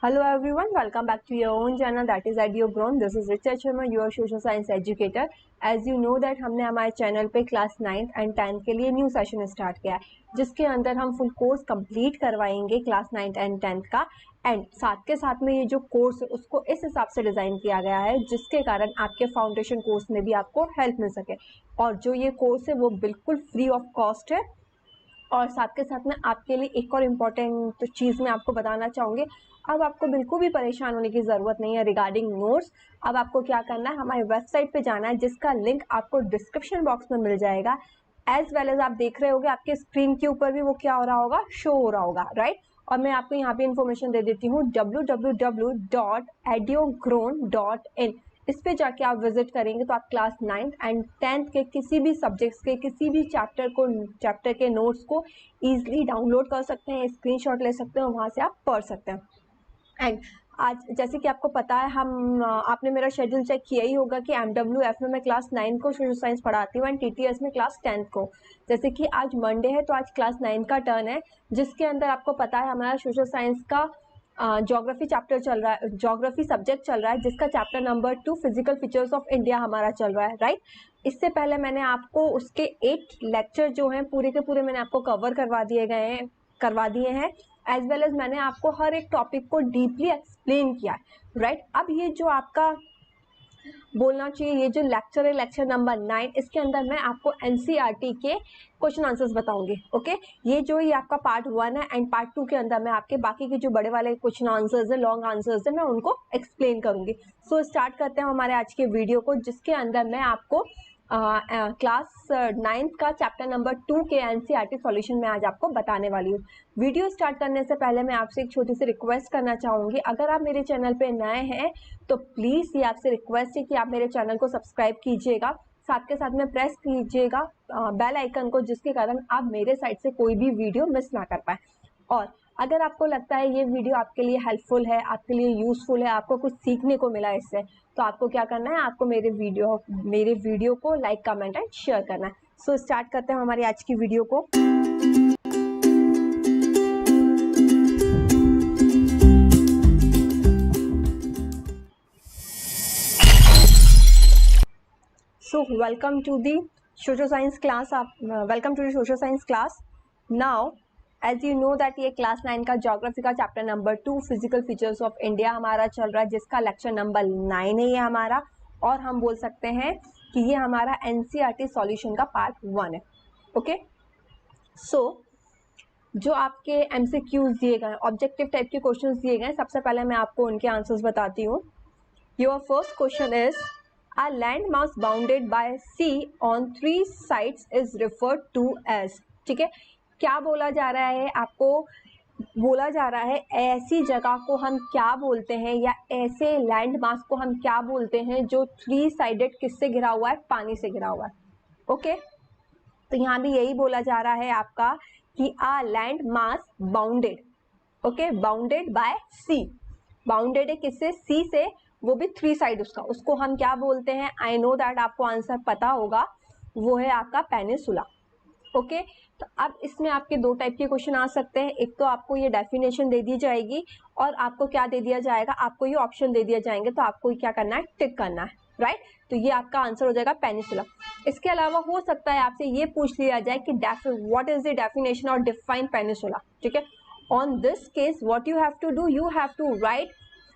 Hello everyone, welcome back to your own channel that is EduGrown. This is Richa Sharma, your social science educator. As you know that हमने हमारे channel पे class 9th and 10th के लिए new session start किया है जिसके अंदर हम फुल कोर्स कंप्लीट करवाएंगे क्लास 9th एंड 10th का। एंड साथ के साथ में ये जो कोर्स है उसको इस हिसाब से डिज़ाइन किया गया है जिसके कारण आपके फाउंडेशन कोर्स में भी आपको हेल्प मिल सके। और जो ये कोर्स है वो बिल्कुल फ्री ऑफ कॉस्ट है। और साथ के साथ में आपके लिए एक और इम्पॉर्टेंट चीज़ मैं आपको बताना चाहूँगी, अब आपको बिल्कुल भी परेशान होने की ज़रूरत नहीं है रिगार्डिंग नोट्स। अब आपको क्या करना है, हमारी वेबसाइट पे जाना है जिसका लिंक आपको डिस्क्रिप्शन बॉक्स में मिल जाएगा। एज वेल एज आप देख रहे होगे आपके स्क्रीन के ऊपर भी वो क्या हो रहा होगा, शो हो रहा होगा, राइट। और मैं आपको यहाँ पे इन्फॉर्मेशन दे देती हूँ www.edugrown.in। इस पे जाके आप विजिट करेंगे तो आप क्लास 9th एंड 10th के किसी भी सब्जेक्ट्स के किसी भी चैप्टर के नोट्स को ईजिली डाउनलोड कर सकते हैं, स्क्रीनशॉट ले सकते हैं, वहाँ से आप पढ़ सकते हैं। एंड आज जैसे कि आपको पता है आपने मेरा शेड्यूल चेक किया ही होगा कि MWF में मैं क्लास 9 को सोशल साइंस पढ़ाती हूँ एंड TTS में क्लास 10 को। जैसे कि आज मंडे है तो आज क्लास 9 का टर्न है जिसके अंदर आपको पता है हमारा सोशल साइंस का ज्योग्राफी चैप्टर चल रहा है, ज्योग्राफी सब्जेक्ट चल रहा है जिसका chapter number 2 physical features of India हमारा चल रहा है, राइट। इससे पहले मैंने आपको उसके 8 लेक्चर जो हैं पूरे के पूरे मैंने आपको कवर करवा दिए हैं एज वेल एज मैंने आपको हर एक टॉपिक को डीपली एक्सप्लेन किया है, राइट। अब ये जो आपका बोलना चाहिए ये जो लेक्चर है लेक्चर नंबर 9, इसके अंदर मैं आपको NCERT के क्वेश्चन आंसर्स बताऊंगी, ओके। ये आपका पार्ट 1 है एंड पार्ट 2 के अंदर मैं आपके बाकी के जो बड़े वाले क्वेश्चन आंसर्स है, लॉन्ग आंसर्स है, मैं उनको एक्सप्लेन करूंगी। सो स्टार्ट करते हैं हमारे आज के वीडियो को जिसके अंदर मैं आपको क्लास 9th का चैप्टर नंबर 2 के NCERT सॉल्यूशन में आज आपको बताने वाली हूँ। वीडियो स्टार्ट करने से पहले मैं आपसे एक छोटी सी रिक्वेस्ट करना चाहूँगी, अगर आप मेरे चैनल पे नए हैं तो प्लीज़ ये आपसे रिक्वेस्ट है कि आप मेरे चैनल को सब्सक्राइब कीजिएगा, साथ के साथ में प्रेस कीजिएगा बेल आइकन को जिसके कारण आप मेरे साइड से कोई भी वीडियो मिस ना कर पाए। और अगर आपको लगता है ये वीडियो आपके लिए हेल्पफुल है, आपके लिए यूजफुल है, आपको कुछ सीखने को मिला इससे, तो आपको क्या करना है, आपको मेरे वीडियो को लाइक कमेंट एंड शेयर करना है। सो स्टार्ट करते हैं हमारी आज की वीडियो को। So welcome to the social science class. Welcome to the social science class. Now as you know that ये क्लास 9 का ज्योग्राफी का chapter number 2 physical features of India हमारा चल रहा है जिसका लेक्चर नंबर 9 है ये हमारा, और हम बोल सकते हैं कि ये हमारा NCERT सॉल्यूशन का पार्ट 1 है, ओके। सो जो आपके MCQs दिए गए, ऑब्जेक्टिव टाइप के क्वेश्चंस दिए गए, सबसे पहले मैं आपको उनके आंसर्स बताती हूँ। Your first question is A landmass bounded by sea on 3 sides is referred to as, ठीक है। क्या बोला जा रहा है, आपको बोला जा रहा है ऐसी जगह को हम क्या बोलते हैं या ऐसे लैंड मास को हम क्या बोलते हैं जो 3 साइडेड किससे घिरा हुआ है, पानी से घिरा हुआ है, ओके। तो यहाँ भी यही बोला जा रहा है आपका कि a land mass bounded, okay, bounded by sea, bounded है किससे, सी से, वो भी 3 साइड उसको हम क्या बोलते हैं। आई नो दैट आपको आंसर पता होगा, वो है आपका पेनिसुला, ओके। तो अब इसमें आपके 2 टाइप के क्वेश्चन आ सकते हैं, एक तो आपको ये डेफिनेशन दे दी जाएगी और आपको क्या दे दिया जाएगा, आपको ये ऑप्शन दे दिया जाएंगे, तो आपको क्या करना है, टिक करना है, राइट। तो ये आपका आंसर हो जाएगा पेनिसुला। इसके अलावा हो सकता है आपसे ये पूछ लिया जाए कि व्हाट इज द डेफिनेशन और डिफाइन पेनिसुला, ठीक है। On this case what you have to do, you have to write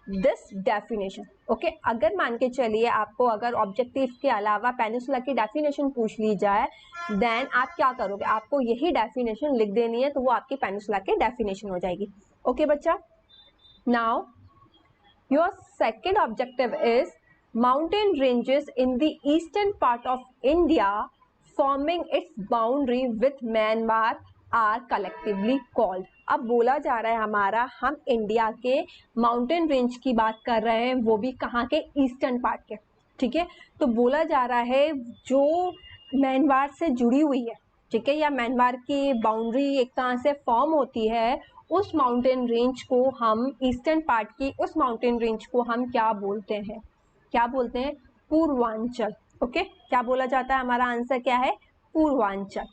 this definition, okay. अगर मान के चलिए आपको अगर ऑब्जेक्टिव के अलावा पेनिसुला की डेफिनेशन पूछ ली जाए देन आप क्या करोगे, आपको यही डेफिनेशन लिख देनी है, तो वो आपकी पेनिसुला की डेफिनेशन हो जाएगी, ओके बच्चा। Now your second objective is mountain ranges in the eastern part of India forming its boundary with Myanmar are collectively called. अब बोला जा रहा है हमारा, हम इंडिया के माउंटेन रेंज की बात कर रहे हैं, वो भी कहाँ के, ईस्टर्न पार्ट के, ठीक है। तो बोला जा रहा है जो म्यांमार से जुड़ी हुई है, ठीक है, या म्यांमार की बाउंड्री एक तरह से फॉर्म होती है, उस माउंटेन रेंज को हम, ईस्टर्न पार्ट की उस माउंटेन रेंज को हम क्या बोलते हैं, क्या बोलते हैं, पूर्वांचल, ओके। क्या बोला जाता है, हमारा आंसर क्या है, पूर्वांचल।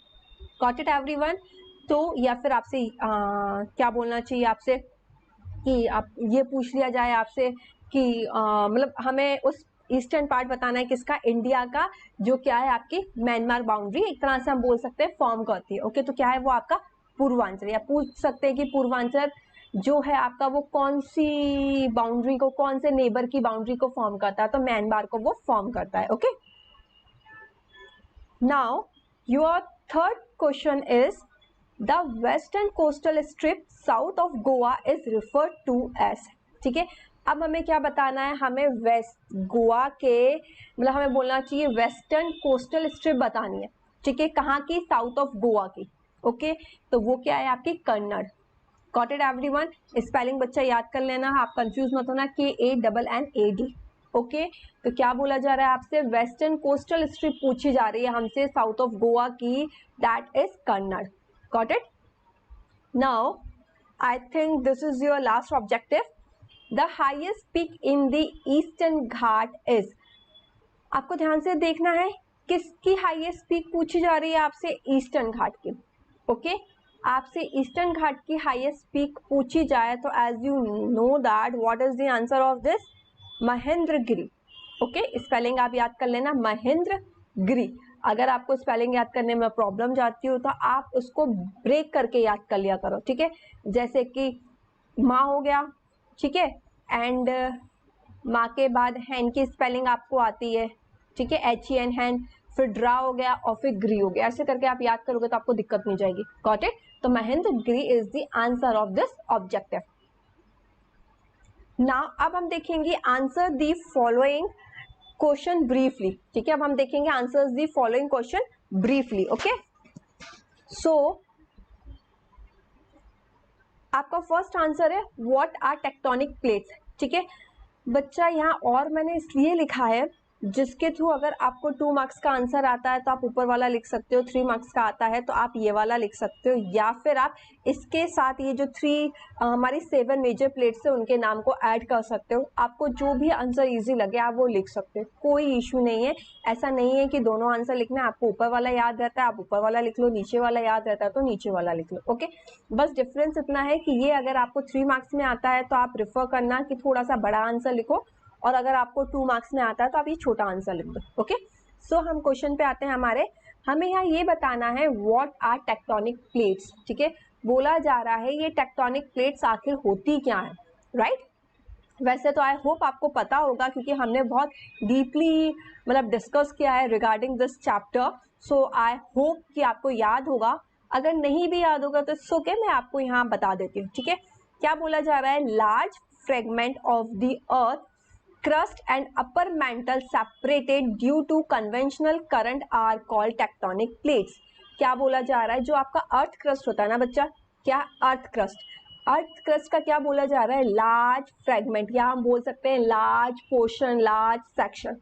Got it everyone. तो या फिर आपसे क्या बोलना चाहिए, आपसे कि आप ये पूछ लिया जाए आपसे कि मतलब हमें उस ईस्टर्न पार्ट बताना है किसका, इंडिया का, जो क्या है आपकी म्यांमार बाउंड्री एक तरह से हम बोल सकते हैं फॉर्म करती है। ओके, तो क्या है वो आपका पूर्वांचल, या पूछ सकते हैं कि पूर्वांचल जो है आपका वो कौन सी बाउंड्री को, कौन से नेबर की बाउंड्री को फॉर्म करता है, तो म्यांमार को वो फॉर्म करता है। Okay, now your third question is the western coastal strip south of Goa is referred to as. ठीक है, अब हमें क्या बताना है, हमें वेस्ट गोवा के मतलब हमें बोलना चाहिए वेस्टर्न कोस्टल स्ट्रिप बतानी है। ठीक है, कहाँ की, साउथ ऑफ गोवा की। ओके, तो वो क्या है आपकी Kannada. Got it everyone, spelling बच्चा याद कर लेना, आप कंफ्यूज मत होना, KANNAD। ओके, तो क्या बोला जा रहा है आपसे, वेस्टर्न कोस्टल स्ट्रिप पूछी जा रही है हमसे साउथ ऑफ गोवा की, that is Kannada. Got it. Now I think this is your last objective, the highest peak in the eastern Ghat is. आपको ध्यान से देखना है किसकी हाईएस्ट पीक पूछी जा रही है आपसे, ईस्टर्न घाट की। ओके, आपसे ईस्टर्न घाट की हाईएस्ट पीक पूछी जाए तो as you know that what is the answer of this, Mahendragiri. Okay, spelling आप याद कर लेना, महेंद्रगिरी। अगर आपको स्पेलिंग याद करने में प्रॉब्लम जाती हो तो आप उसको ब्रेक करके याद कर लिया करो। ठीक है, जैसे कि माँ हो गया, ठीक है, एंड माँ के बाद हैन की स्पेलिंग आपको आती है, ठीक है, HEN हैन, फिर ड्रा हो गया और फिर ग्री हो गया, ऐसे करके आप याद करोगे तो आपको दिक्कत नहीं जाएगी। गॉट इट, तो Mahendragiri is the answer of this objective. Now अब हम देखेंगे answer the following question briefly. ठीक है, अब हम देखेंगे answers the following question briefly. Okay, so आपका फर्स्ट आंसर है व्हाट आर टेक्टोनिक प्लेट्स। ठीक है बच्चा, यहाँ और मैंने इसलिए लिखा है जिसके थ्रू अगर आपको 2 मार्क्स का आंसर आता है तो आप ऊपर वाला लिख सकते हो, 3 मार्क्स का आता है तो आप ये वाला लिख सकते हो, या फिर आप इसके साथ ये जो 3 हमारी 7 मेजर प्लेट्स है उनके नाम को ऐड कर सकते हो। आपको जो भी आंसर इजी लगे आप वो लिख सकते हो, कोई इशू नहीं है। ऐसा नहीं है कि दोनों आंसर लिखना है, आपको ऊपर वाला याद रहता है आप ऊपर वाला लिख लो, नीचे वाला याद रहता है तो नीचे वाला लिख लो। ओके, बस डिफरेंस इतना है कि ये अगर आपको 3 मार्क्स में आता है तो आप प्रेफर करना कि थोड़ा सा बड़ा आंसर लिखो, और अगर आपको 2 मार्क्स में आता है तो आप ये छोटा आंसर लिख दो। ओके, सो हम क्वेश्चन पे आते हैं हमारे, हमें यहाँ ये बताना है व्हाट आर टेक्टोनिक प्लेट्स। ठीक है, बोला जा रहा है ये टेक्टोनिक प्लेट्स आखिर होती क्या है, राइट। वैसे तो आई होप आपको पता होगा क्योंकि हमने बहुत डीपली मतलब डिस्कस किया है regarding this chapter, so I hope कि आपको याद होगा। अगर नहीं भी याद होगा तो इट्स ओके, मैं आपको यहाँ बता देती हूँ। ठीक है, क्या बोला जा रहा है, large fragment of the earth crust and upper mantle separated due to conventional current are called tectonic plates। क्या बोला जा रहा है, जो आपका अर्थ क्रस्ट होता है ना बच्चा, क्या अर्थ क्रस्ट का क्या बोला जा रहा है, लार्ज फ्रेगमेंट, या हम बोल सकते हैं large portion, large section.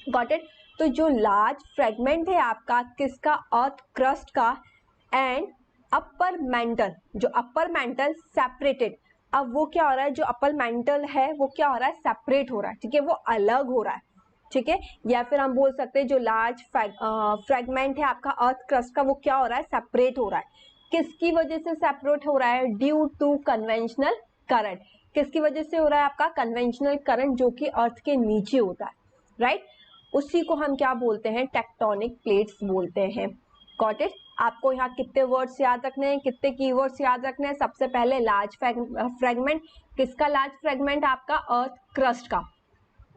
Got it, तो जो लार्ज फ्रेगमेंट है आपका किसका, अर्थ क्रस्ट का, एंड अपर मेंटल, जो अपर मेंटल सेपरेटेड, अब वो क्या हो रहा है, जो अपर मेंटल है वो क्या हो रहा है, सेपरेट हो रहा है। ठीक है, वो अलग हो रहा है। ठीक है, या फिर हम बोल सकते हैं जो लार्ज फ्रेगमेंट है आपका अर्थ क्रस्ट का वो क्या हो रहा है, सेपरेट हो रहा है। किसकी वजह से सेपरेट हो रहा है, ड्यू टू कन्वेंशनल करंट। किसकी वजह से हो रहा है, आपका कन्वेंशनल करंट जो कि अर्थ के नीचे होता है, राइट। उसी को हम क्या बोलते हैं, टेक्टोनिक प्लेट्स बोलते हैं। गॉट इट, आपको यहाँ कितने वर्ड्स याद रखने हैं, कितने कीवर्ड्स याद रखने हैं। सबसे पहले लार्ज फ्रेगमेंट, किसका लार्ज फ्रेगमेंट, आपका अर्थ क्रस्ट का।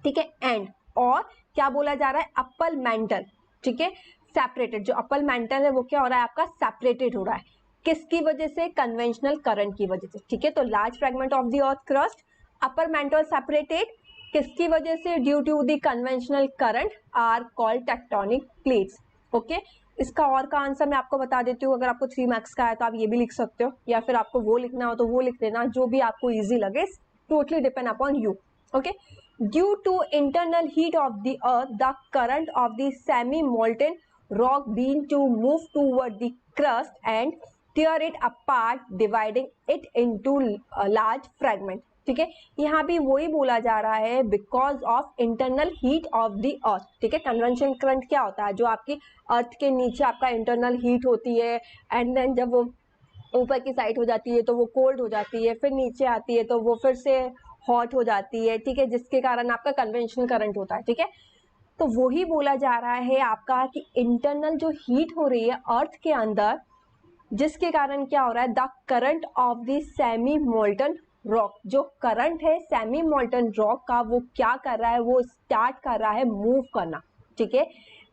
ठीक है, एंड और क्या बोला जा रहा है, अपर मेंटल। ठीक है, सेपरेटेड, जो अपर मेंटल है वो क्या हो रहा है आपका, सेपरेटेड हो रहा है। किसकी वजह से, कन्वेंशनल करंट की वजह से। ठीक है, तो large fragment of the earth crust, upper mantle separated, किसकी वजह से, due to the conventional current, are called tectonic plates. Okay, इसका और का आंसर मैं आपको बता देती हूँ। अगर आपको 3 मार्क्स का है तो आप ये भी लिख सकते हो, या फिर आपको वो लिखना हो तो वो लिख देना, जो भी आपको इजी लगे, totally depend upon you. Okay, due to internal heat of the earth the current of the semi molten rock been to move toward the crust and tear it apart dividing it into large fragment. ठीक है, यहाँ भी वही बोला जा रहा है, because of internal heat of the earth. ठीक है, कन्वेंशन करंट क्या होता है, जो आपकी अर्थ के नीचे आपका इंटरनल हीट होती है, एंड देन जब वो ऊपर की साइड हो जाती है तो वो कोल्ड हो जाती है, फिर नीचे आती है तो वो फिर से हॉट हो जाती है, ठीक है, जिसके कारण आपका कन्वेंशनल करंट होता है, ठीक है। तो वही बोला जा रहा है आपका कि इंटरनल जो हीट हो रही है अर्थ के अंदर, जिसके कारण क्या हो रहा है, the current of the semi molten rock, जो करंट है सेमी मोल्टन रॉक का, वो क्या कर रहा है, वो स्टार्ट कर रहा है मूव करना, ठीक है,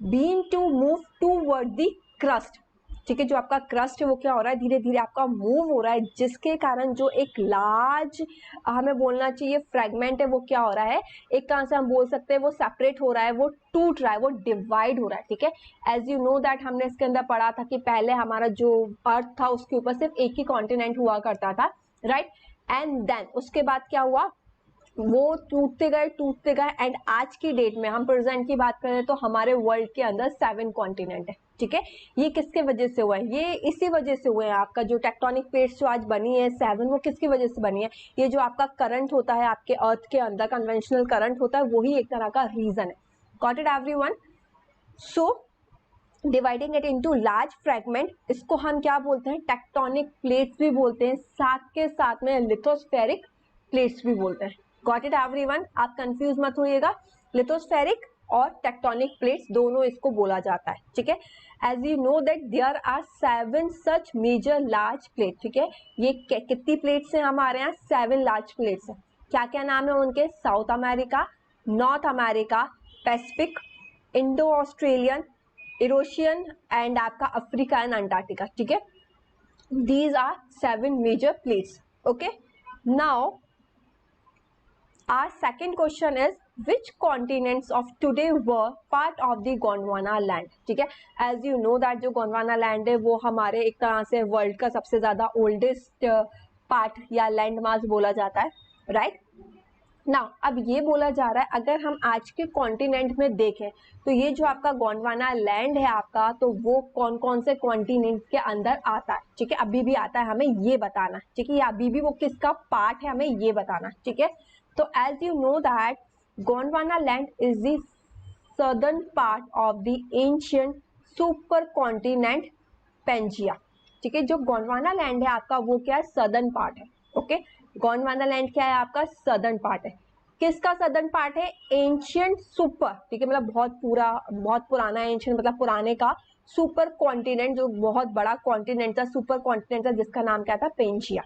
been to move toward the crust, ठीक है, जो आपका क्रस्ट है वो क्या हो रहा है, धीरे धीरे आपका मूव हो रहा है, जिसके कारण जो एक लार्ज हमें बोलना चाहिए फ्रेगमेंट है वो क्या हो रहा है, एक तरह से हम बोल सकते हैं वो सेपरेट हो रहा है, वो टूट रहा है, वो डिवाइड हो रहा है, ठीक है। एज यू नो दैट हमने इसके अंदर पढ़ा था कि पहले हमारा जो अर्थ था उसके ऊपर सिर्फ एक ही कॉन्टिनेंट हुआ करता था, राइट, एंड देन उसके बाद क्या हुआ, वो टूटते गए एंड आज की डेट में हम प्रेजेंट की बात करें तो हमारे वर्ल्ड के अंदर 7 कॉन्टिनेंट है, ठीक है। ये किसके वजह से हुआ है, ये इसी वजह से हुए हैं, आपका जो टेक्टोनिक प्लेट्स जो आज बनी है 7, वो किसकी वजह से बनी है, ये जो आपका करंट होता है आपके अर्थ के अंदर, कन्वेंशनल करंट होता है, वही एक तरह का रीजन है। Got it everyone? So dividing it into large fragment, इसको हम क्या बोलते हैं, टेक्टोनिक प्लेट्स भी बोलते हैं, साथ के साथ में लिथोस्फेरिक प्लेट्स भी बोलते हैं। Got it everyone? आप कंफ्यूज मत होइएगा, लिथोस्फेरिक और टेक्टोनिक प्लेट्स दोनों इसको बोला जाता है, ठीक है। As you know that there are 7 such major large plate, ठीक है, ये कितनी प्लेट्स हैं हमारे यहाँ, 7 लार्ज प्लेट्स हैं। क्या क्या नाम है उनके, South America, North America, Pacific, Indo Australian, Eurasian and आपका अफ्रीका एंड अंटार्कटिका, ठीक है। These are 7 major plates, okay. Now our second question is which continents of today were part of the Gondwana land, ठीक है। as you know that जो Gondwana land है वो हमारे एक तरह से वर्ल्ड का सबसे ज्यादा ओल्डेस्ट पार्ट या लैंड मास बोला जाता है, राइट। नाउ अब ये बोला जा रहा है अगर हम आज के कॉन्टिनेंट में देखें तो ये जो आपका गोंडवाना लैंड है आपका, तो वो कौन कौन से कॉन्टिनेंट के अंदर आता है, ठीक है, अभी भी आता है, हमें ये बताना, ठीक है, या अभी भी वो किसका पार्ट है हमें ये बताना, ठीक है। तो as you know that Gondwana land is the southern part of the ancient super continent Pangaea, ठीक है, जो गोंडवाना लैंड है आपका वो क्या है, सदर्न पार्ट है, ओके। गोंडवाना लैंड क्या है आपका, सदर्न पार्ट है। किसका सदर्न पार्ट है, एंशिएंट सुपर, ठीक है, मतलब बहुत पुराना, एंशिएंट मतलब पुराने का, सुपर कॉन्टिनेंट जो बहुत बड़ा कॉन्टिनेंट था, सुपर कॉन्टिनेंट था, जिसका नाम क्या था, पेंजिया।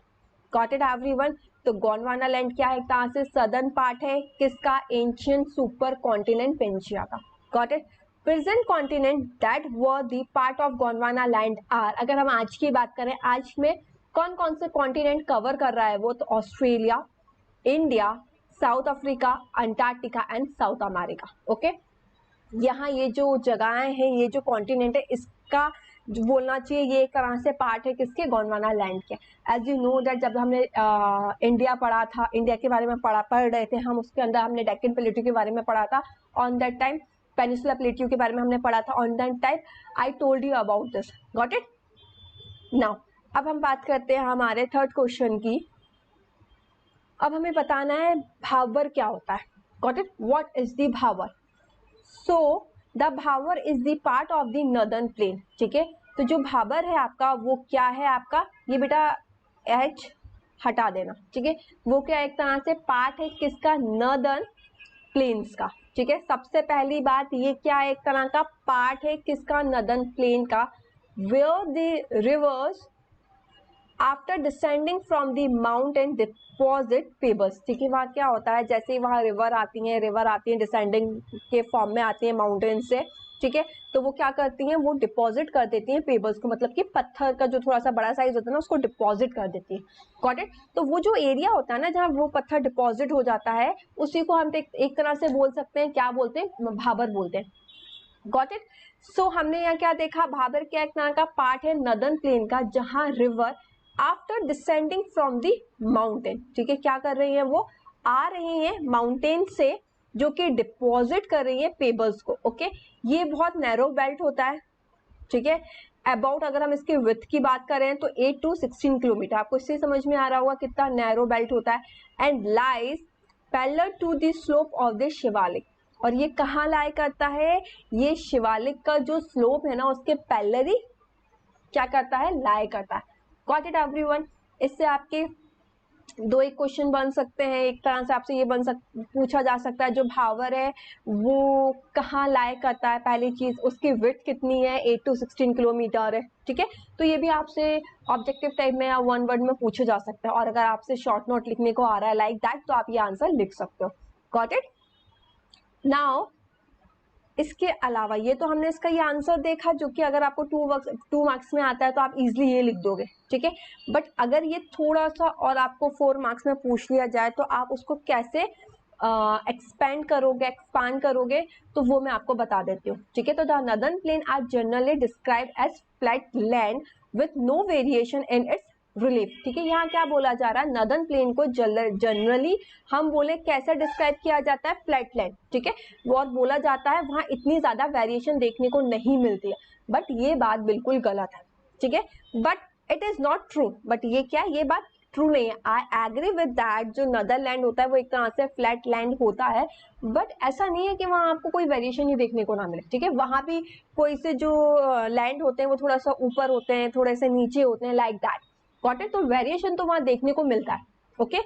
Got it everyone? तो गोंडवाना लैंड क्या है, एक तरह से सदर्न पार्ट है किसका, एंशिएंट सुपर कॉन्टिनेंट पेंजिया का। Got it? Present continent that were the part of Gondwana land are, अगर हम आज की बात करें, आज में कौन कौन से कॉन्टिनेंट कवर कर रहा है वो, तो Australia, India, south Africa, Antarctica and south America, okay. यहाँ ये जो जगहें हैं, ये जो कॉन्टिनेंट है, इसका जो बोलना चाहिए ये एक तरह से पार्ट है किसके, गोंडवाना लैंड के। एज यू नो दैट जब हमने इंडिया पढ़ा था, इंडिया के बारे में पढ़ रहे थे हम, उसके अंदर हमने डेक्कन प्लेट्यू के बारे में पढ़ा था, on that time peninsula plateau के बारे में हमने पढ़ा था, on that time I told you about this. Got it? Now अब हम बात करते हैं हमारे थर्ड क्वेश्चन की। अब हमें बताना है भावर क्या होता है। Got it? What is the भावर? सो द भावर is the part of the northern plain, ठीक है। तो जो भावर है आपका वो क्या है आपका, ये बेटा एच हटा देना, ठीक है, वो क्या एक तरह से पार्ट है किसका, नॉर्दर्न प्लेन्स का, ठीक है। सबसे पहली बात ये क्या है, एक तरह का पार्ट है किसका, नॉर्दर्न प्लेन का, where the rivers after descending from the mountain deposit pebbles, ठीक है। वहाँ क्या होता है, जैसे ही वहाँ रिवर आती हैं डिसेंडिंग के फॉर्म में आती हैं माउंटेन से, ठीक है, तो वो क्या करती हैं, वो डिपॉजिट कर देती हैं पेबल्स को, मतलब कि पत्थर का जो थोड़ा सा बड़ा साइज होता है ना उसको डिपॉजिट कर देती है। Got it? तो वो जो एरिया होता है ना जहाँ वो पत्थर डिपॉजिट हो जाता है, उसी को हम एक तरह से बोल सकते हैं, क्या बोलते हैं, भाबर बोलते हैं। Got it? सो हमने यहाँ क्या देखा, भाबर क्या एक तरह का पार्ट है नॉर्दर्न प्लेन का, जहाँ river after descending from the mountain, ठीक है, क्या कर रही है, वो आ रही है माउंटेन से, जो कि डिपॉजिट कर रही है पेबल्स को, ओके। ये बहुत नैरो बेल्ट होता है, ठीक है। अबाउट अगर हम इसकी विड्थ की बात करें तो 8 to 16 किलोमीटर, आपको इससे समझ में आ रहा होगा कितना नैरो बेल्ट होता है। And lies parallel to the slope of the Shivalik, और ये कहाँ लाई करता है, ये शिवालिक का जो स्लोप है ना उसके पैरेलल क्या करता है, लाई करता है। Got it everyone? इससे आपके दो एक क्वेश्चन बन सकते हैं। एक तरह से आपसे ये पूछा जा सकता है जो भावर है वो कहाँ लाए करता है, पहली चीज उसकी विड्थ कितनी है, 8 to 16 किलोमीटर है, ठीक है। तो ये भी आपसे ऑब्जेक्टिव टाइप में या वन वर्ड में पूछा जा सकता है, और अगर आपसे शॉर्ट नोट लिखने को आ रहा है लाइक दैट तो आप ये आंसर लिख सकते हो। Got it? नाउ इसके अलावा ये तो हमने इसका ये आंसर देखा जो कि अगर आपको 2 मार्क्स में आता है तो आप इजीली ये लिख दोगे, ठीक है। बट अगर ये थोड़ा सा और आपको 4 मार्क्स में पूछ लिया जाए तो आप उसको कैसे एक्सपांड करोगे तो वो मैं आपको बता देती हूँ, ठीक है। तो the northern plain are generally describe as flat land with no variation in its relief, ठीक है। यहाँ क्या बोला जा रहा है, नदर्न प्लेन को जनरली हम बोले कैसे डिस्क्राइब किया जाता है, फ्लैट लैंड, ठीक है। और बोला जाता है वहां इतनी ज्यादा वेरिएशन देखने को नहीं मिलती है, बट ये बात बिल्कुल गलत है, ठीक है। But it is not true, but ये क्या, ये बात ट्रू नहीं है। आई एग्री विद दैट, जो नदरलैंड होता है वो एक तरह से फ्लैट लैंड होता है, बट ऐसा नहीं है कि वहां आपको कोई वेरिएशन ही देखने को ना मिले, ठीक है। वहां भी कोई से जो लैंड होते हैं वो थोड़ा सा ऊपर होते हैं, थोड़े से नीचे होते हैं, लाइक दैट। Got it? तो वेरिएशन तो वहां देखने को मिलता है, ओके।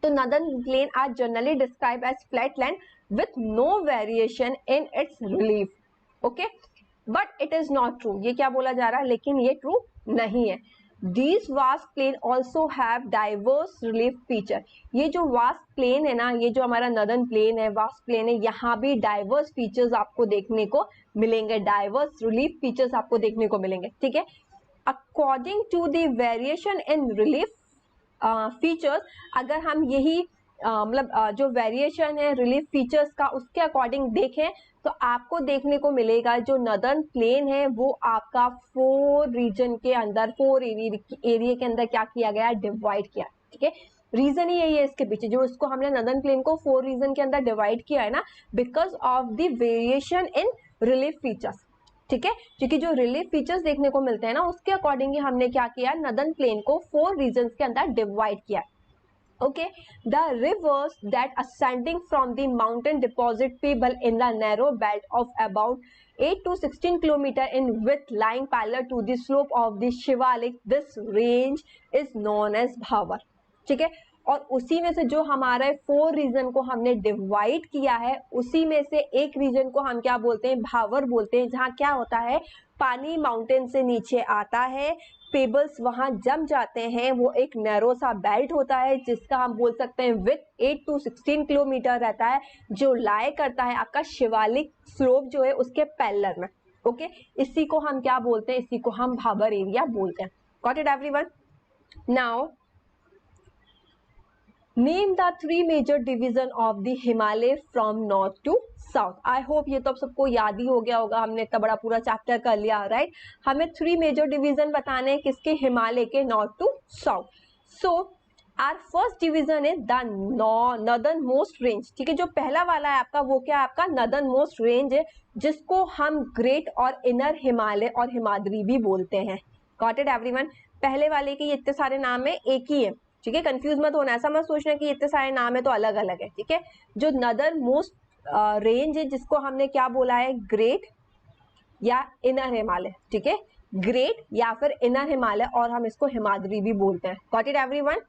तो northern plain are generally describe as flat land with no variation in its relief, okay. But it is not true, ये क्या बोला जा रहा है, लेकिन ये ट्रू नहीं है। These vast plain also have diverse relief feature, ये जो वास्ट प्लेन है ना, ये जो हमारा नदर्न प्लेन है, वास्ट प्लेन है, यहाँ भी डाइवर्स फीचर्स आपको देखने को मिलेंगे, डाइवर्स रिलीफ फीचर्स आपको देखने को मिलेंगे, ठीक है। According to the variation in relief features, अगर हम यही जो वेरिएशन है रिलीफ फीचर्स का उसके अकॉर्डिंग देखें तो आपको देखने को मिलेगा जो नदर्न प्लेन है वो आपका 4 रीजन के अंदर, 4 एरिया के अंदर क्या किया गया है, डिवाइड किया, ठीक है। रीजन ही यही है इसके पीछे, जो इसको हमने नदर्न प्लेन को 4 रीजन के अंदर डिवाइड किया है ना, because of the variation in relief features, ठीक है। क्योंकि जो रिलीफ फीचर्स देखने को मिलते हैं ना उसके अकॉर्डिंग हमने क्या किया, नदर्न प्लेन को 4 रीजन के अंदर डिवाइड किया, okay. The rivers that ascending from the mountain deposit pebble in the narrow belt of about 8 to 16 kilometer in width lying parallel to the slope of the Shivalik, this range is known as Bhavar, ठीक है। और उसी में से जो हमारे 4 reason को हमने डिवाइड किया है उसी में से एक रीजन को हम क्या बोलते हैं, भावर बोलते हैं, जहाँ क्या होता है, पानी माउंटेन से नीचे आता है, पेबल्स वहां जम जाते हैं, वो एक नैरो सा बेल्ट होता है जिसका हम बोल सकते हैं विथ 8 to 16 किलोमीटर रहता है, जो लाए करता है आपका शिवालिक स्लोप जो है उसके पैरेलल में, ओके। इसी को हम क्या बोलते हैं, इसी को हम भाबर एरिया बोलते हैं। Got it everyone? Now name the 3 major division of the Himalaya from north to south. I hope ये तो आप सबको याद ही हो गया होगा, हमने इतना बड़ा पूरा चैप्टर कर लिया, राइट। हमें 3 मेजर डिवीजन बताने हैं किसके, हिमालय के, north to south. So our first division है द नॉर्दर्न मोस्ट रेंज, ठीक है। जो पहला वाला है आपका वो क्या है, आपका नॉर्दर्न मोस्ट रेंज है, जिसको हम ग्रेट और इनर हिमालय और हिमाद्री भी बोलते हैं। Got it everyone? पहले वाले के ये इतने सारे नाम है, एक ही है, ठीक है। कंफ्यूज मत होना, ऐसा मत सोचना कि इतने सारे नाम है तो अलग अलग है, ठीक है। जो नदर्न मोस्ट रेंज है जिसको हमने क्या बोला है, ग्रेट या इनर हिमालय, ठीक है। ग्रेट या फिर इनर हिमालय, और हम इसको हिमाद्री भी बोलते हैं। Got it everyone?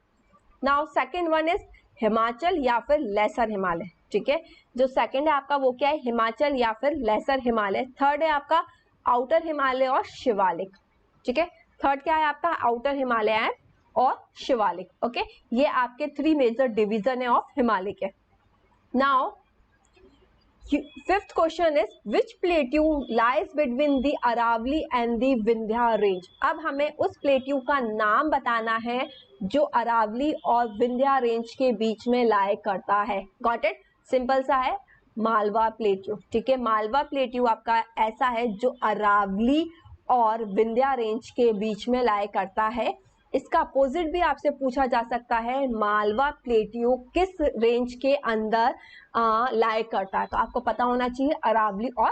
Now second one is Himachal या फिर लेसर हिमालय, ठीक है। जो सेकंड है आपका वो क्या है, हिमाचल या फिर लेसर हिमालय। थर्ड है आपका आउटर हिमालय और शिवालिक, ठीक है। थर्ड क्या है आपका, आउटर हिमालय और शिवालिक, ओके। ये आपके 3 मेजर डिवीजन है ऑफ हिमालय के। Now fifth question is which plateau lies between the Aravali and the Vindhya range. अब हमें उस प्लेट्यू का नाम बताना है जो अरावली और विंध्या रेंज के बीच में लाए करता है। Got it? सिंपल सा है, मालवा प्लेट्यू, ठीक है। मालवा प्लेट्यू आपका ऐसा है जो अरावली और विंध्या रेंज के बीच में लाए करता है। इसका अपोजिट भी आपसे पूछा जा सकता है, मालवा प्लेट्यू किस रेंज के अंदर लाए करता है, तो आपको पता होना चाहिए अरावली और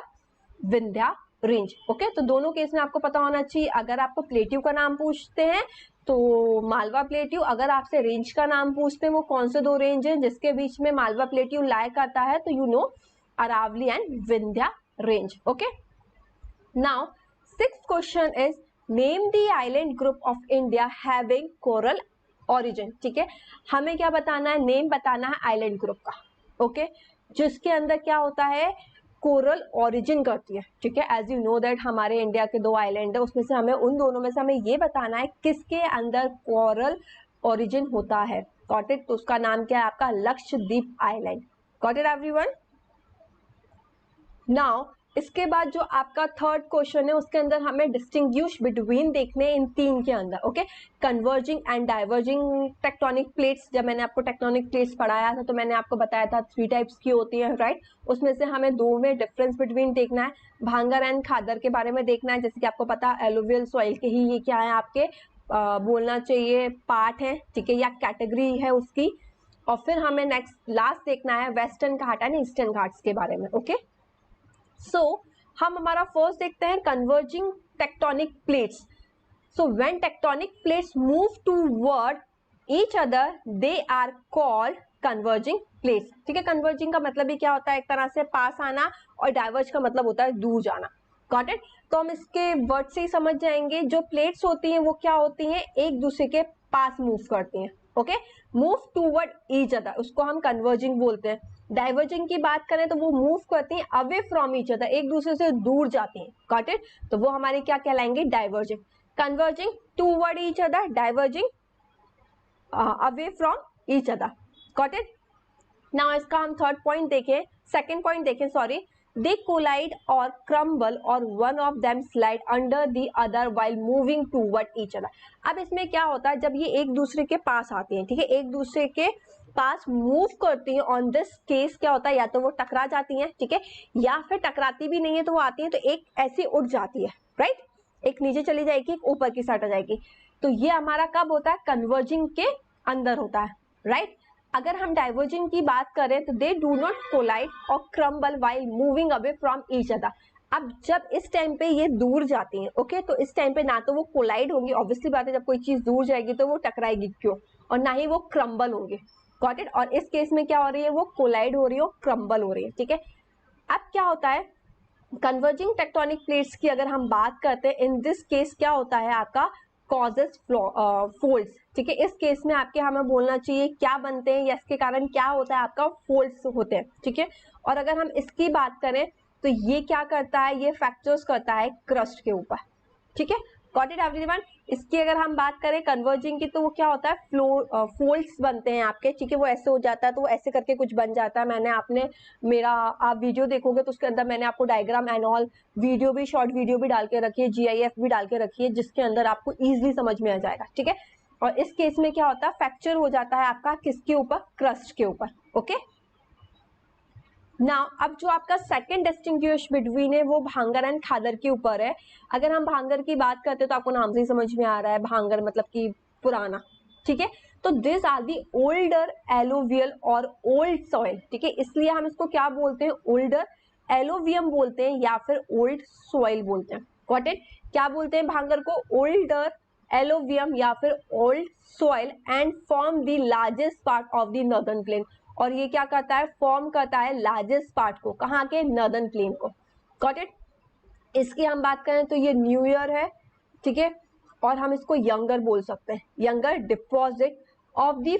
विंध्या रेंज, ओके। तो दोनों केस में आपको पता होना चाहिए। अगर आपको प्लेट्यू का नाम पूछते हैं तो मालवा प्लेट्यू, अगर आपसे रेंज का नाम पूछते हैं वो कौन से 2 रेंज हैं जिसके बीच में मालवा प्लेट्यू लाए करता है, तो you know Aravali and Vindhya range, okay. Now sixth question is name the island group of India having coral origin. ठीक है, हमें क्या बताना है, नेम बताना है आइलैंड ग्रुप का, ओके, जिसके अंदर क्या होता है, कोरल ओरिजिन करती है। ठीक है, एज यू नो दैट हमारे इंडिया के 2 आइलैंड है, उसमें से हमें उन दोनों में से हमें ये बताना है किसके अंदर कोरल ओरिजिन होता है। Got it? तो उसका नाम क्या है आपका, Lakshadweep island. Got it everyone? Now इसके बाद जो आपका थर्ड क्वेश्चन है उसके अंदर हमें डिस्टिंग्विश बिटवीन देखने इन 3 के अंदर, okay, converging and diverging tectonic plates. जब मैंने आपको टेक्टोनिक प्लेट्स पढ़ाया था तो मैंने आपको बताया था 3 टाइप्स की होती है, राइट? उसमें से हमें 2 में डिफरेंस बिटवीन देखना है, भांगर एंड खादर के बारे में देखना है, जैसे कि आपको पता है एलुवियल सॉइल के ही ये क्या है आपके बोलना चाहिए पार्ट है, ठीक है, या कैटेगरी है उसकी। और फिर हमें नेक्स्ट लास्ट देखना है western Ghat and eastern Ghats के बारे में, ओके। सो हम हमारा फर्स्ट देखते हैं converging tectonic plates. So when tectonic plates move toward each other they are called converging plates. ठीक है, कन्वर्जिंग का मतलब ही क्या होता है, एक तरह से पास आना, और डाइवर्ज का मतलब होता है दूर जाना। Got it? तो हम इसके वर्ड से ही समझ जाएंगे, जो प्लेट्स होती हैं वो क्या होती हैं, एक दूसरे के पास मूव करती हैं, okay, move toward each other, उसको हम कन्वर्जिंग बोलते हैं। डाइवर्जिंग की बात करें तो वो मूव करती हैं अवे फ्रॉम ईच अदर, एक दूसरे से दूर जाती हैं। Got it? तो वो हमारी क्या कहलाएंगे, diverging. Converging toward each other, diverging away from each other. Got it? Now इसका हम थर्ड पॉइंट देखें, सेकंड पॉइंट देखें, सॉरी। दे कोलाइड और क्रम्बल और one of them slide under the other while moving toward each other. अब इसमें क्या होता है, जब ये एक दूसरे के पास आती हैं, ठीक है, एक दूसरे के पास मूव करती हैं, ऑन दिस केस क्या होता है, या तो वो टकरा जाती हैं, ठीक है, या फिर टकराती भी नहीं है तो वो आती हैं तो एक ऐसी उड़ जाती है, राइट, एक नीचे चली जाएगी, एक ऊपर की साइड आ जाएगी। तो ये हमारा कब होता है, कन्वर्जिंग के अंदर होता है, राइट। अगर हम डाइवर्जिंग की बात करें तो दे डू नॉट कोलाइड और crumble while moving away from each other. अब जब इस टाइम पे ये दूर जाती हैं, ओके, तो इस टाइम पे ना तो वो कोलाइड होंगी, ऑब्वियसली बात है, जब कोई चीज दूर जाएगी तो वो टकराएगी क्यों, और ना ही वो क्रम्बल होंगे। Got it? और इस केस में क्या हो रही है, वो कोलाइड हो रही है, क्रम्बल हो रही है, ठीक है। अब क्या होता है, कन्वर्जिंग टेक्टोनिक प्लेट्स की अगर हम बात करते हैं, इन दिस केस क्या होता है आपका, कॉजेस फोल्ड्स। ठीक है, इस केस में आपके हमें बोलना चाहिए क्या बनते हैं या इसके कारण क्या होता है आपका, फोल्ड्स होते हैं, ठीक है। और अगर हम इसकी बात करें तो ये क्या करता है, ये फ्रैक्चर्स करता है क्रस्ट के ऊपर, ठीक है। Got it everyone? इसकी अगर हम बात करें कन्वर्जिंग की, तो वो क्या होता है, फोल्ड्स बनते हैं आपके, ठीक है, वो ऐसे हो जाता है, तो वो ऐसे करके कुछ बन जाता है। मैंने आपने मेरा आप वीडियो देखोगे तो उसके अंदर मैंने आपको डायग्राम एंड ऑल वीडियो भी, शॉर्ट वीडियो भी डाल के रखी है, GIF भी डाल के रखी है, जिसके अंदर आपको इजीली समझ में आ जाएगा, ठीक है। और इस केस में क्या होता है, फ्रैक्चर हो जाता है आपका किसके ऊपर, क्रस्ट के ऊपर, ओके। नाउ अब जो आपका सेकंड डिस्टिंग्विश बिटवीन है वो भांगर एंड खादर के ऊपर है। अगर हम भांगर की बात करते हैं तो आपको नाम से ही समझ में आ रहा है, भांगर मतलब कि पुराना, ठीक है। तो this are the older alluvial और ओल्ड सॉइल, ठीक है, इसलिए हम इसको क्या बोलते हैं, ओल्डर एलोवियम बोलते हैं या फिर ओल्ड सॉइल बोलते हैं। Got it? क्या बोलते हैं भांगर को, ओल्डर एलोवियम या फिर old soil, and form the largest part of the northern plain. और ये क्या करता है, फॉर्म करता है लार्जेस्ट पार्ट को, कहाँ के, नॉर्दर्न प्लेन को। Got it? इसकी हम बात करें तो ये न्यू ईयर है, ठीक है, और हम इसको यंगर बोल सकते हैं, younger deposit of the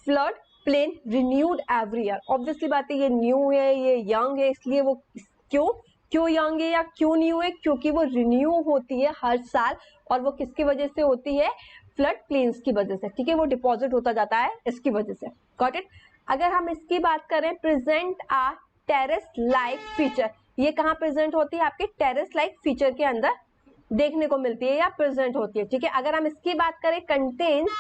flood plain renewed every year. Obviously बात है, ये न्यू है, ये यंग है, इसलिए वो क्यों यंग है या क्यों न्यू है, क्योंकि वो रिन्यू होती है हर साल, और वो किसकी वजह से होती है, फ्लड प्लेन्स की वजह से, ठीक है, वो डिपॉजिट होता जाता है इसकी वजह से। Got it? अगर हम इसकी बात करें, प्रेजेंट आ टेरेस लाइक फीचर, ये कहाँ प्रेजेंट होती है, आपके टेरेस लाइक फीचर के अंदर देखने को मिलती है या प्रेजेंट होती है, ठीक है। अगर हम इसकी बात करें, कंटेन्स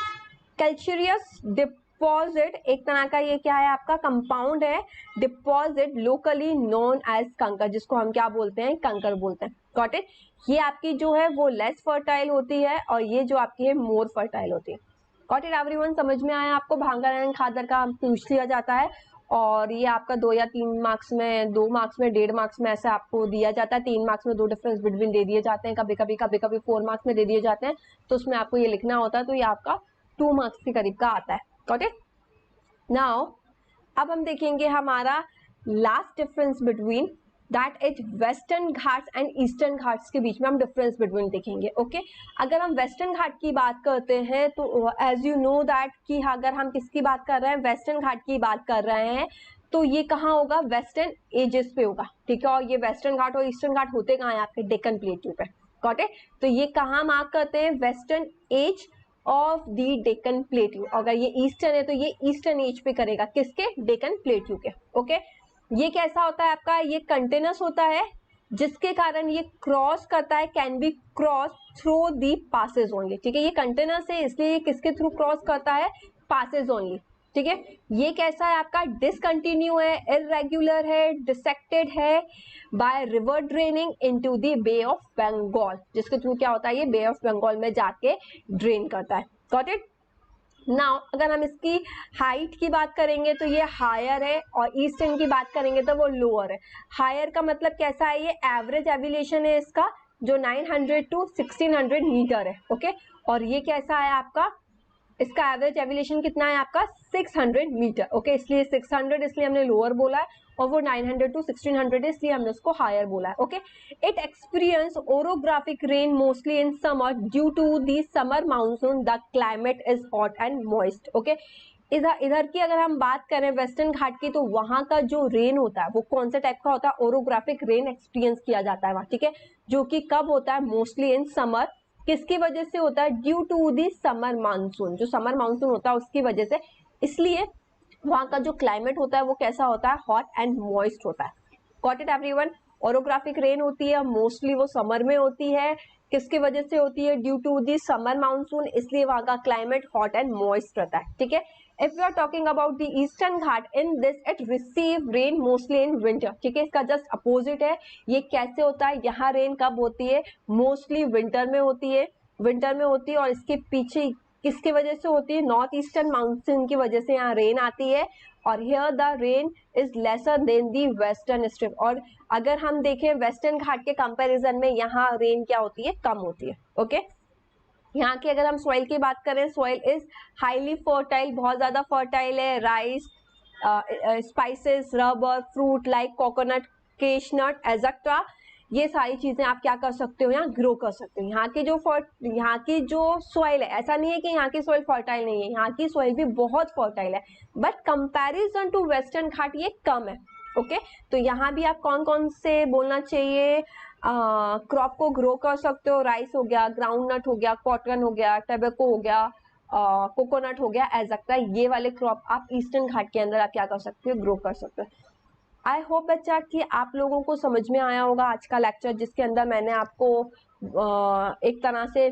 कैल्शियस डिपॉजिट, एक तरह का ये क्या है आपका कंपाउंड है, डिपॉजिट लोकली नोन एज कंकर, जिसको हम क्या बोलते हैं, कंकर बोलते हैं। Got it? ये आपकी जो है वो लेस फर्टाइल होती है और ये जो आपकी है मोर फर्टाइल होती है। Got it everyone? समझ में आया आपको? भांगर एंड खादर का पूछ लिया जाता है और ये आपका 2 या 3 मार्क्स में, 2 मार्क्स में, 1.5 मार्क्स में ऐसे आपको दिया जाता है, 3 मार्क्स में 2 डिफरेंस बिटवीन दे दिए जाते हैं, कभी कभी 4 मार्क्स में दे दिए जाते हैं, तो उसमें आपको ये लिखना होता है, तो ये आपका 2 मार्क्स के करीब का आता है। Got it? नाउ अब हम देखेंगे हमारा last difference between that is western Ghats and eastern Ghats के बीच में हम डिफरेंस बिटवीन देखेंगे। ओके अगर हम वेस्टर्न घाट की बात करते हैं तो एज यू नो दैट कि अगर हम किसकी बात कर रहे हैं, वेस्टर्न घाट की बात कर रहे हैं, तो ये कहाँ होगा, वेस्टर्न एजेस पे होगा, ठीक है। और ये वेस्टर्न घाट और ईस्टर्न घाट होते कहाँ हैं, आपके डेक्कन प्लेट्यू पे, गॉट इट। तो ये कहाँ मार्क करते हैं, western edge of the Deccan plateau. अगर ये ईस्टर्न है तो ये ईस्टर्न एज पे करेगा, किसके, डेक्कन प्लेट्यू के। ओके ये कैसा होता है आपका, ये कंटिन्यूस होता है, जिसके कारण ये क्रॉस करता है, can be cross through the passage only, ठीक है। ये कंटिन्यूस है इसलिए ये किसके थ्रू क्रॉस करता है, पासेज ओनली, ठीक है। ये कैसा है आपका, डिसकंटिन्यू है, इरेगुलर है, डिसेक्टेड है by river draining into the Bay of Bengal, जिसके थ्रू क्या होता है, ये बे ऑफ बंगाल में जाके ड्रेन करता है, गॉट इट। नाउ अगर हम इसकी हाइट की बात करेंगे तो ये हायर है, और ईस्टर्न की बात करेंगे तो वो लोअर है। हायर का मतलब कैसा है, ये एवरेज एविलेशन है इसका जो 900 to 1600 मीटर है, ओके। और ये कैसा है आपका, इसका एवरेज एविलेशन कितना है आपका 600 मीटर, ओके। इसलिए 600 इसलिए हमने लोअर बोला है, और वो 900 to 1600 इसलिए हमने उसको हायर बोला है, ओके। It experience orographic rain mostly in summer due to the summer monsoon, the climate is hot and moist, okay. इधर की अगर हम बात करें वेस्टर्न घाट की, तो वहां का जो रेन होता है वो कौन से टाइप का होता है, ओरोग्राफिक रेन एक्सपीरियंस किया जाता है वहां, ठीक है, जो कि कब होता है, मोस्टली इन समर। किसकी वजह से होता है, due to the summer monsoon, जो समर मानसून होता है उसकी वजह से, इसलिए वहां का जो क्लाइमेट होता है वो कैसा होता है, हॉट एंड मॉइस्ट होता है, got it everyone. Orographic rain होती है मोस्टली वो समर में होती है, किसकी वजह से होती है, due to the summer monsoon, इसलिए वहां का क्लाइमेट हॉट एंड मॉइस्ट रहता है, ठीक है। If you are talking about the eastern Ghat, in this it receive rain mostly in winter, ठीक है। इसका जस्ट अपोजिट है, ये कैसे होता है, यहाँ रेन कब होती है, मोस्टली विंटर में होती है, विंटर में होती है, और इसके पीछे किसकी वजह से होती है, नॉर्थ ईस्टर्न मानसून की वजह से यहाँ रेन आती है, और here the rain is lesser than the western strip. और अगर हम देखें वेस्टर्न घाट के कंपैरिजन में यहाँ रेन क्या होती है, कम होती है, ओके। यहाँ की अगर हम सॉइल की बात करें, सॉइल इज हाईली फर्टाइल, बहुत ज्यादा फर्टाइल है, rice, spices, rubber, fruit like coconut, cashew nut etcetera, ये सारी चीजें आप क्या कर सकते हो, यहाँ ग्रो कर सकते हो। यहाँ की जो सॉइल है, ऐसा नहीं है कि यहाँ की सॉइल फर्टाइल नहीं है, यहाँ की सॉइल भी बहुत फर्टाइल है, बट कंपैरिजन टू वेस्टर्न घाट ये कम है, ओके। तो यहाँ भी आप कौन कौन से बोलना चाहिए, क्रॉप को ग्रो कर सकते हो, राइस हो गया, ग्राउंड नट हो गया, कॉटन हो गया, टबैको हो गया, कोकोनट हो गया, एजेक्ट्रा, ये वाले क्रॉप आप ईस्टर्न घाट के अंदर आप क्या कर सकते हो, ग्रो कर सकते हो। आई होप बच्चा कि आप लोगों को समझ में आया होगा आज का लेक्चर, जिसके अंदर मैंने आपको एक तरह से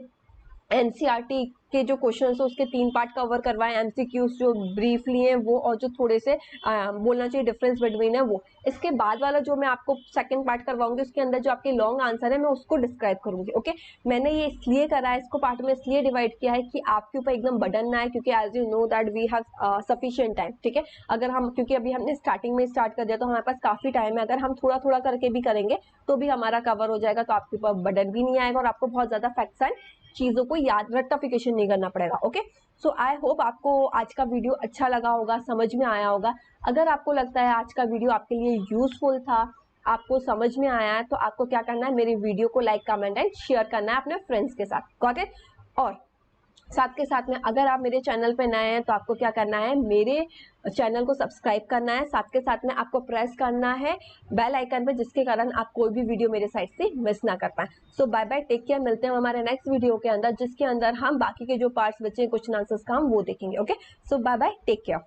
एनसीईआरटी के जो क्वेश्चंस है उसके 3 पार्ट कवर करवाए, एमसीक्यूज जो ब्रीफली हैं वो, और जो थोड़े से बोलना चाहिए डिफरेंस बिटवीन है वो। इसके बाद वाला जो मैं आपको सेकंड पार्ट करवाऊंगी उसके अंदर जो आपके लॉन्ग आंसर है मैं उसको डिस्क्राइब करूंगी, ओके। मैंने ये इसलिए करा है, इसको पार्ट में इसलिए डिवाइड किया है कि आपके ऊपर एकदम बर्डन ना है, क्योंकि as you know that we have sufficient time, ठीक है। अगर हम, क्योंकि अभी हमने स्टार्टिंग में स्टार्ट कर दिया तो हमारे पास काफी टाइम है, अगर हम थोड़ा थोड़ा करके भी करेंगे तो भी हमारा कवर हो जाएगा, तो आपके ऊपर बर्डन भी नहीं आएगा और आपको बहुत ज्यादा फैक्ट्स एंड चीजों को याद रट्टाफिकेशन नहीं करना पड़ेगा, ओके। सो आई होप आपको आज का वीडियो अच्छा लगा होगा, समझ में आया होगा। अगर आपको लगता है आज का वीडियो आपके लिए यूजफुल था, आपको समझ में आया है, तो आपको क्या करना है, मेरे वीडियो को लाइक, कमेंट एंड शेयर करना है अपने फ्रेंड्स के साथ, गॉट इट। और साथ के साथ में अगर आप मेरे चैनल पे नए हैं तो आपको क्या करना है, मेरे चैनल को सब्सक्राइब करना है, साथ के साथ में आपको प्रेस करना है बेल आइकन पे, जिसके कारण आप कोई भी वीडियो मेरे साइड से मिस ना कर पाए। सो बाय बाय, टेक केयर, मिलते हैं हमारे नेक्स्ट वीडियो के अंदर, जिसके अंदर हम बाकी के जो पार्ट्स बचे क्वेश्चन आंसर्स का हम वो देखेंगे, ओके। सो बाय बाय, टेक केयर।